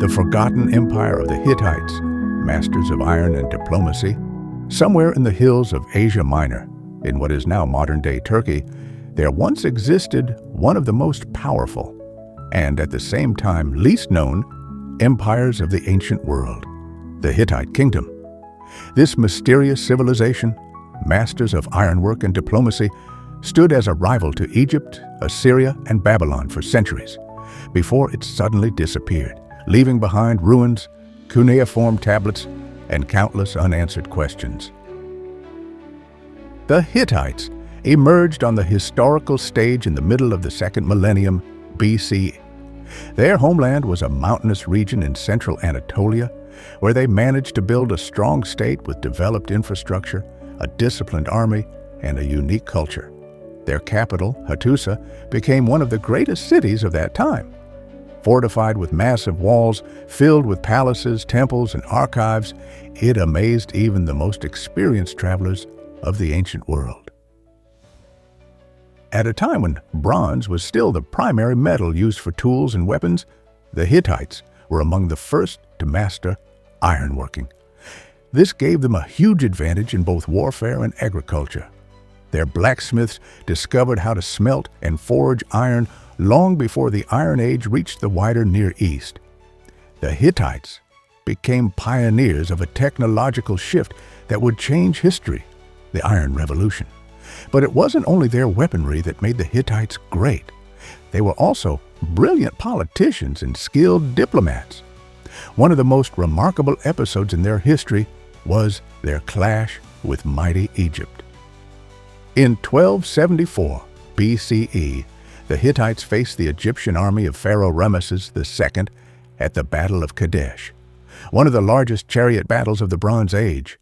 the forgotten empire of the Hittites, masters of iron and diplomacy. Somewhere in the hills of Asia Minor, in what is now modern-day Turkey, there once existed one of the most powerful, and at the same time least known, empires of the ancient world, the Hittite kingdom. This mysterious civilization, masters of ironwork and diplomacy, stood as a rival to Egypt, Assyria, and Babylon for centuries, before it suddenly disappeared, leaving behind ruins, cuneiform tablets, and countless unanswered questions. The Hittites emerged on the historical stage in the middle of the second millennium BC. Their homeland was a mountainous region in central Anatolia, where they managed to build a strong state with developed infrastructure, a disciplined army, and a unique culture. Their capital, Hattusa, became one of the greatest cities of that time. Fortified with massive walls, filled with palaces, temples, and archives, it amazed even the most experienced travelers of the ancient world. At a time when bronze was still the primary metal used for tools and weapons, the Hittites were among the first to master ironworking. This gave them a huge advantage in both warfare and agriculture. Their blacksmiths discovered how to smelt and forge iron long before the Iron Age reached the wider Near East. The Hittites became pioneers of a technological shift that would change history, the Iron Revolution. But it wasn't only their weaponry that made the Hittites great. They were also brilliant politicians and skilled diplomats. One of the most remarkable episodes in their history was their clash with mighty Egypt. In 1274 BCE, the Hittites faced the Egyptian army of Pharaoh Ramesses II at the Battle of Kadesh, one of the largest chariot battles of the Bronze Age.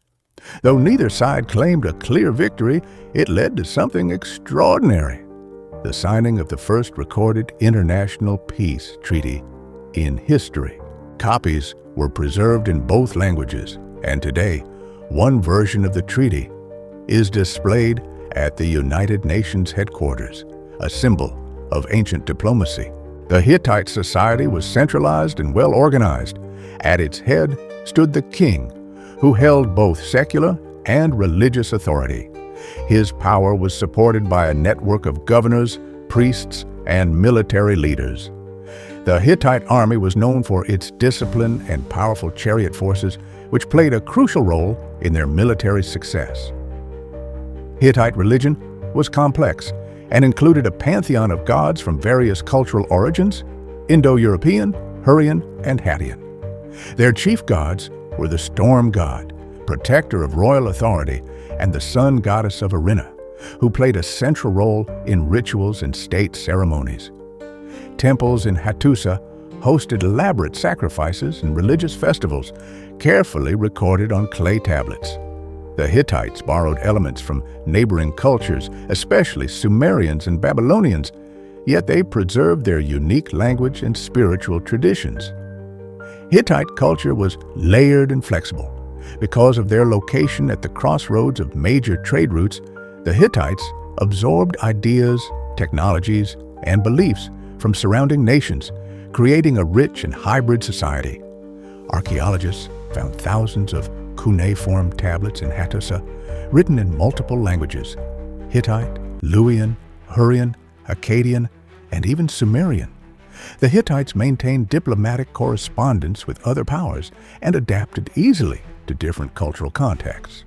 Though neither side claimed a clear victory, it led to something extraordinary: the signing of the first recorded international peace treaty in history. Copies were preserved in both languages, and today, one version of the treaty is displayed at the United Nations headquarters, a symbol of ancient diplomacy. The Hittite society was centralized and well organized. At its head stood the king, who held both secular and religious authority. His power was supported by a network of governors, priests, and military leaders. The Hittite army was known for its discipline and powerful chariot forces, which played a crucial role in their military success. Hittite religion was complex and included a pantheon of gods from various cultural origins: Indo-European, Hurrian, and Hattian. Their chief gods were the storm god, protector of royal authority, and the sun goddess of Arena, who played a central role in rituals and state ceremonies. Temples in Hattusa hosted elaborate sacrifices and religious festivals, carefully recorded on clay tablets. The Hittites borrowed elements from neighboring cultures, especially Sumerians and Babylonians, yet they preserved their unique language and spiritual traditions. Hittite culture was layered and flexible. Because of their location at the crossroads of major trade routes, the Hittites absorbed ideas, technologies, and beliefs from surrounding nations, creating a rich and hybrid society. Archaeologists found thousands of cuneiform tablets in Hattusa, written in multiple languages: Hittite, Luwian, Hurrian, Akkadian, and even Sumerian. The Hittites maintained diplomatic correspondence with other powers and adapted easily to different cultural contexts.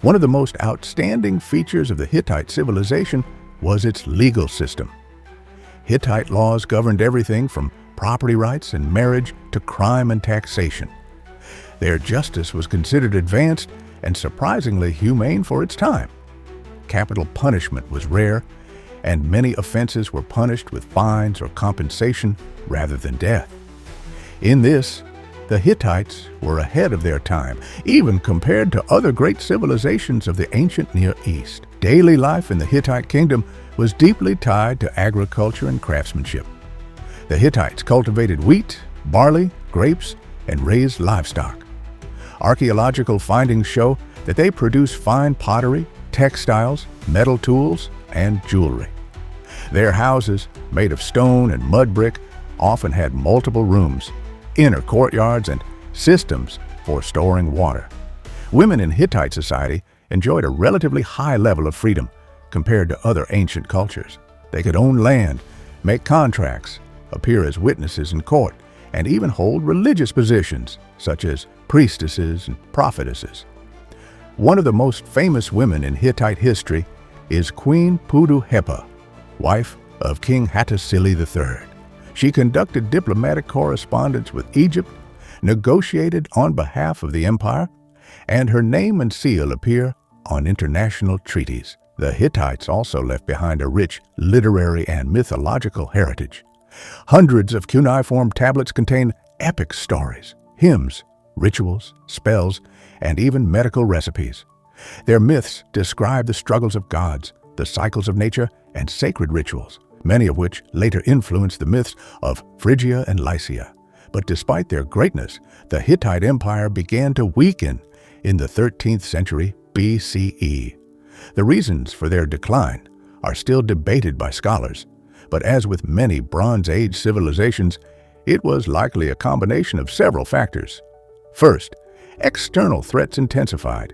One of the most outstanding features of the Hittite civilization was its legal system. Hittite laws governed everything from property rights and marriage to crime and taxation. Their justice was considered advanced and surprisingly humane for its time. Capital punishment was rare, and many offenses were punished with fines or compensation rather than death. In this, the Hittites were ahead of their time, even compared to other great civilizations of the ancient Near East. Daily life in the Hittite kingdom was deeply tied to agriculture and craftsmanship. The Hittites cultivated wheat, barley, grapes, and raised livestock. Archaeological findings show that they produced fine pottery, textiles, metal tools, and jewelry. Their houses, made of stone and mud brick, often had multiple rooms, inner courtyards, and systems for storing water. Women in Hittite society enjoyed a relatively high level of freedom compared to other ancient cultures. They could own land, make contracts, appear as witnesses in court, and even hold religious positions such as priestesses and prophetesses. One of the most famous women in Hittite history is Queen Pudu-Hepa, wife of King Hattusa III. She conducted diplomatic correspondence with Egypt, negotiated on behalf of the empire, and her name and seal appear on international treaties. The Hittites also left behind a rich literary and mythological heritage. Hundreds of cuneiform tablets contain epic stories, hymns, rituals, spells, and even medical recipes. Their myths describe the struggles of gods, the cycles of nature, and sacred rituals, many of which later influenced the myths of Phrygia and Lycia. But despite their greatness, the Hittite Empire began to weaken in the 13th century BCE. The reasons for their decline are still debated by scholars, but as with many Bronze Age civilizations, it was likely a combination of several factors. First, external threats intensified.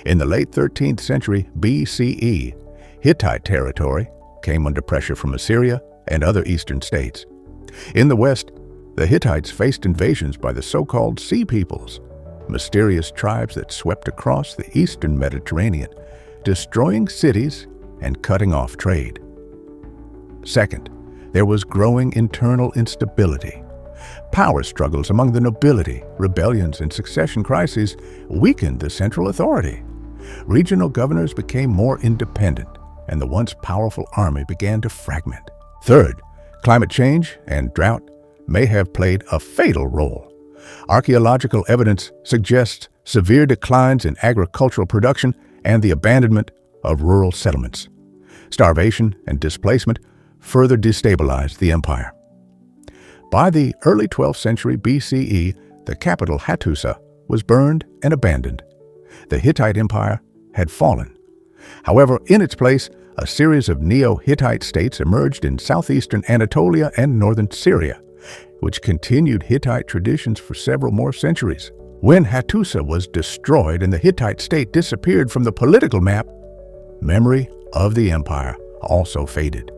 In the late 13th century BCE, Hittite territory came under pressure from Assyria and other eastern states. In the west, the Hittites faced invasions by the so-called Sea Peoples, mysterious tribes that swept across the eastern Mediterranean, destroying cities and cutting off trade. Second, there was growing internal instability. Power struggles among the nobility, rebellions, and succession crises weakened the central authority. Regional governors became more independent, and the once powerful army began to fragment. Third, climate change and drought may have played a fatal role. Archaeological evidence suggests severe declines in agricultural production and the abandonment of rural settlements. Starvation and displacement further destabilized the empire. By the early 12th century BCE, the capital Hattusa was burned and abandoned. The Hittite Empire had fallen. However, in its place, a series of Neo-Hittite states emerged in southeastern Anatolia and northern Syria, which continued Hittite traditions for several more centuries. When Hattusa was destroyed and the Hittite state disappeared from the political map, memory of the empire also faded.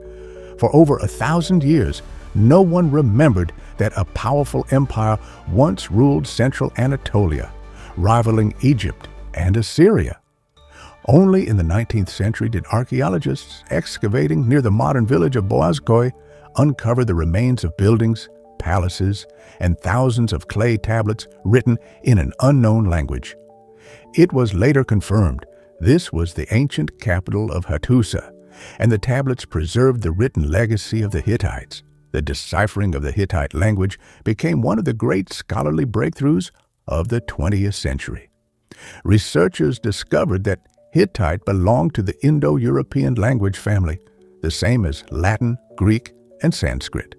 For over 1,000 years, no one remembered that a powerful empire once ruled central Anatolia, rivaling Egypt and Assyria. Only in the 19th century did archaeologists excavating near the modern village of Boazkoi uncover the remains of buildings, palaces, and thousands of clay tablets written in an unknown language. It was later confirmed this was the ancient capital of Hattusa, and the tablets preserved the written legacy of the Hittites. The deciphering of the Hittite language became one of the great scholarly breakthroughs of the 20th century. Researchers discovered that Hittite belonged to the Indo-European language family, the same as Latin, Greek, and Sanskrit.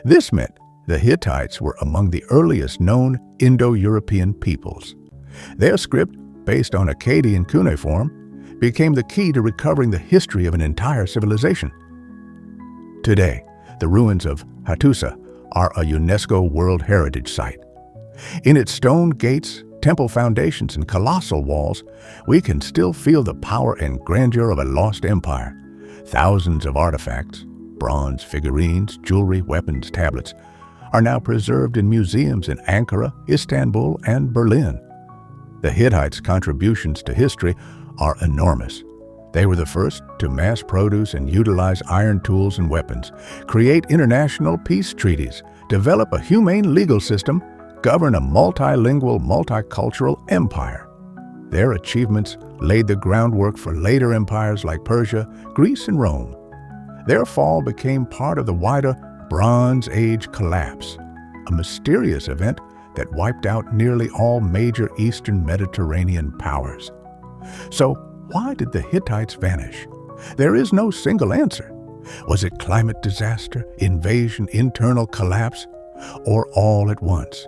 This meant the Hittites were among the earliest known Indo-European peoples. Their script, based on Akkadian cuneiform, became the key to recovering the history of an entire civilization. Today, the ruins of Hattusa are a UNESCO World Heritage Site. In its stone gates, temple foundations, and colossal walls, we can still feel the power and grandeur of a lost empire. Thousands of artifacts, bronze figurines, jewelry, weapons, tablets, are now preserved in museums in Ankara, Istanbul, and Berlin. The Hittites' contributions to history are enormous. They were the first to mass produce and utilize iron tools and weapons, create international peace treaties, develop a humane legal system, govern a multilingual, multicultural empire. Their achievements laid the groundwork for later empires like Persia, Greece, and Rome. Their fall became part of the wider Bronze Age collapse, a mysterious event that wiped out nearly all major Eastern Mediterranean powers. So, why did the Hittites vanish? There is no single answer. Was it climate disaster, invasion, internal collapse, or all at once?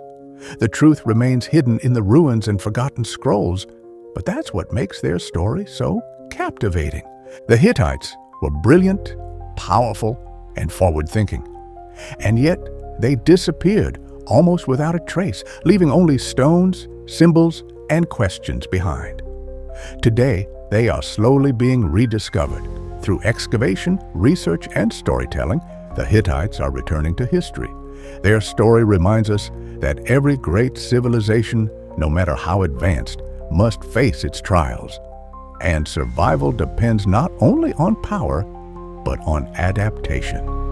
The truth remains hidden in the ruins and forgotten scrolls, but that's what makes their story so captivating. The Hittites were brilliant, powerful, and forward-thinking. And yet, they disappeared almost without a trace, leaving only stones, symbols, and questions behind. Today, they are slowly being rediscovered. Through excavation, research, and storytelling, the Hittites are returning to history. Their story reminds us that every great civilization, no matter how advanced, must face its trials. And survival depends not only on power, but on adaptation.